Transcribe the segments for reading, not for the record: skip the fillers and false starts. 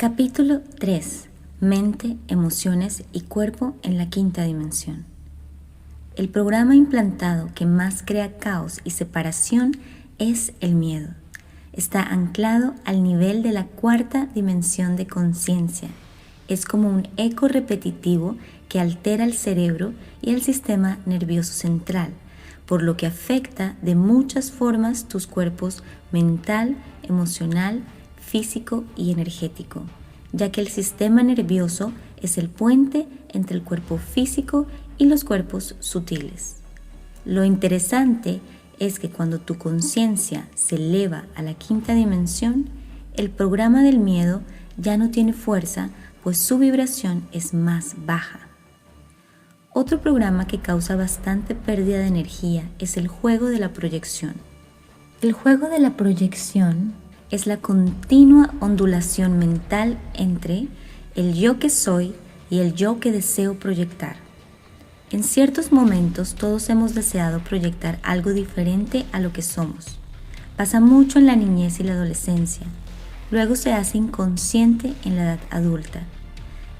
Capítulo 3. Mente, emociones y cuerpo en la quinta dimensión. El programa implantado que más crea caos y separación es el miedo. Está anclado al nivel de la cuarta dimensión de conciencia. Es como un eco repetitivo que altera el cerebro y el sistema nervioso central, por lo que afecta de muchas formas tus cuerpos mental, emocional, físico y energético, ya que el sistema nervioso es el puente entre el cuerpo físico y los cuerpos sutiles. Lo interesante es que cuando tu conciencia se eleva a la quinta dimensión, el programa del miedo ya no tiene fuerza, pues su vibración es más baja. Otro programa que causa bastante pérdida de energía es el juego de la proyección. El juego de la proyección es la continua ondulación mental entre el yo que soy y el yo que deseo proyectar. En ciertos momentos todos hemos deseado proyectar algo diferente a lo que somos. Pasa mucho en la niñez y la adolescencia. Luego se hace inconsciente en la edad adulta.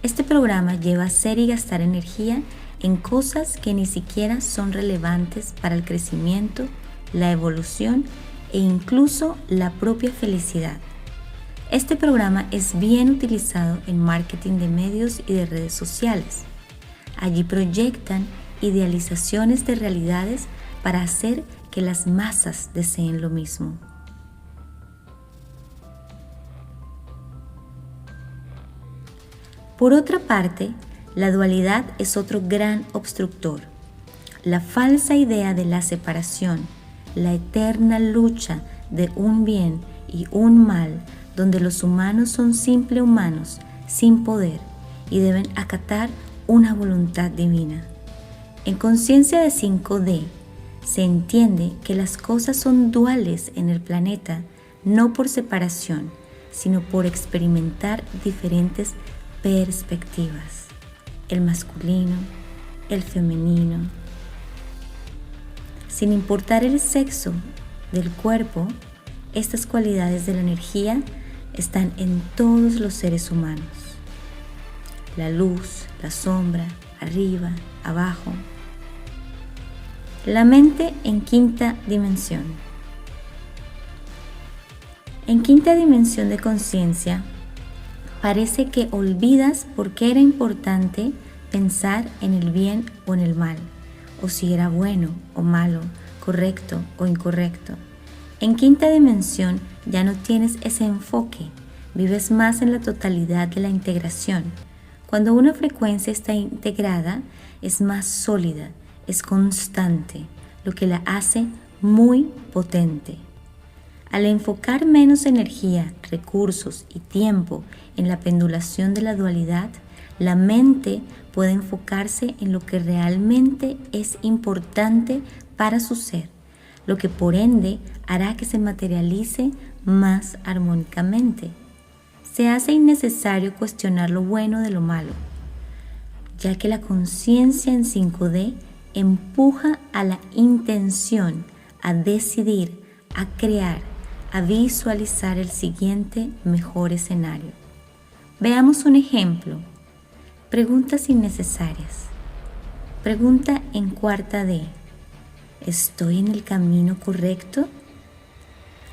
Este programa lleva a hacer y gastar energía en cosas que ni siquiera son relevantes para el crecimiento, la evolución e incluso la propia felicidad. Este programa es bien utilizado en marketing de medios y de redes sociales. Allí proyectan idealizaciones de realidades para hacer que las masas deseen lo mismo. Por otra parte, la dualidad es otro gran obstructor. La falsa idea de la separación, la eterna lucha de un bien y un mal, donde los humanos son simples humanos, sin poder, y deben acatar una voluntad divina. En conciencia de 5D, se entiende que las cosas son duales en el planeta, no por separación, sino por experimentar diferentes perspectivas, el masculino, el femenino. Sin importar el sexo del cuerpo, estas cualidades de la energía están en todos los seres humanos. La luz, la sombra, arriba, abajo. La mente en quinta dimensión. En quinta dimensión de conciencia, parece que olvidas por qué era importante pensar en el bien o en el mal, o si era bueno o malo, correcto o incorrecto. En quinta dimensión ya no tienes ese enfoque, vives más en la totalidad de la integración. Cuando una frecuencia está integrada, es más sólida, es constante, lo que la hace muy potente. Al enfocar menos energía, recursos y tiempo en la pendulación de la dualidad, la mente puede enfocarse en lo que realmente es importante para su ser, lo que por ende hará que se materialice más armónicamente. Se hace innecesario cuestionar lo bueno de lo malo, ya que la conciencia en 5D empuja a la intención, a decidir, a crear, a visualizar el siguiente mejor escenario. Veamos un ejemplo. Preguntas innecesarias. Pregunta en cuarta D. ¿Estoy en el camino correcto?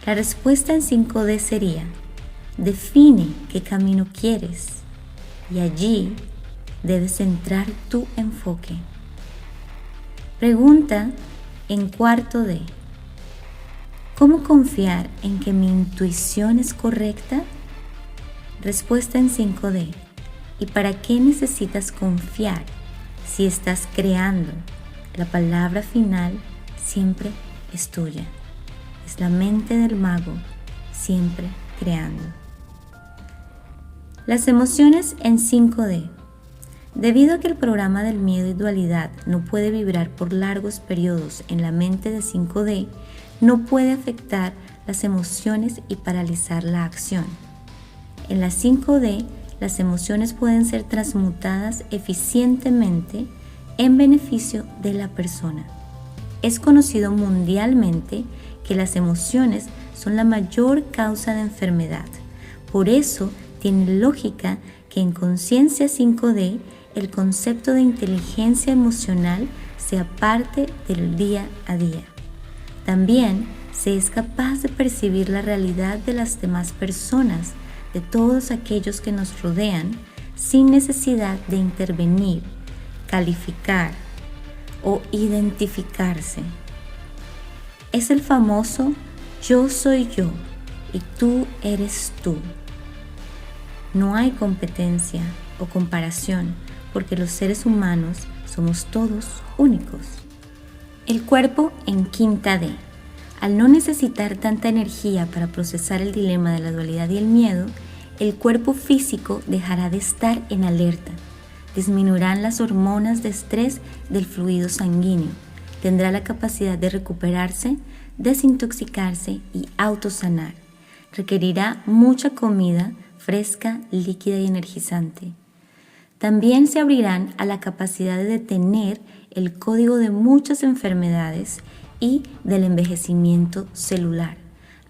La respuesta en 5D sería: define qué camino quieres y allí debes centrar tu enfoque. Pregunta en cuarto D. ¿Cómo confiar en que mi intuición es correcta? Respuesta en 5D. ¿Y para qué necesitas confiar si estás creando? La palabra final siempre es tuya. Es la mente del mago, siempre creando. Las emociones en 5D. Debido a que el programa del miedo y dualidad no puede vibrar por largos periodos en la mente de 5D, no puede afectar las emociones y paralizar la acción. En la 5D, las emociones pueden ser transmutadas eficientemente en beneficio de la persona. Es conocido mundialmente que las emociones son la mayor causa de enfermedad. Por eso Tiene lógica que en Conciencia 5D el concepto de inteligencia emocional sea parte del día a día. También se es capaz de percibir la realidad de las demás personas, de todos aquellos que nos rodean, sin necesidad de intervenir, calificar o identificarse. Es el famoso yo soy yo y tú eres tú. No hay competencia o comparación porque los seres humanos somos todos únicos. El cuerpo en quinta D. Al no necesitar tanta energía para procesar el dilema de la dualidad y el miedo, el cuerpo físico dejará de estar en alerta. Disminuirán las hormonas de estrés del fluido sanguíneo. Tendrá la capacidad de recuperarse, desintoxicarse y autosanar. Requerirá mucha comida fresca, líquida y energizante. También se abrirán a la capacidad de detener el código de muchas enfermedades y del envejecimiento celular.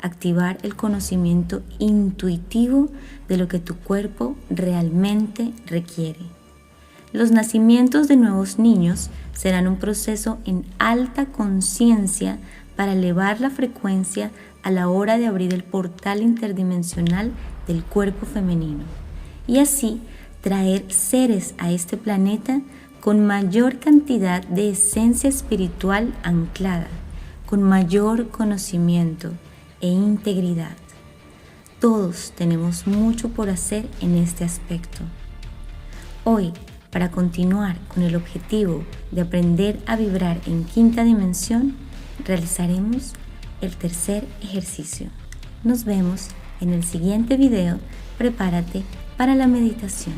Activar el conocimiento intuitivo de lo que tu cuerpo realmente requiere. Los nacimientos de nuevos niños serán un proceso en alta conciencia para elevar la frecuencia a la hora de abrir el portal interdimensional del cuerpo femenino y así traer seres a este planeta con mayor cantidad de esencia espiritual anclada, con mayor conocimiento e integridad. Todos tenemos mucho por hacer en este aspecto. Hoy, para continuar con el objetivo de aprender a vibrar en quinta dimensión, realizaremos el tercer ejercicio. Nos vemos en el siguiente video. Prepárate para la meditación.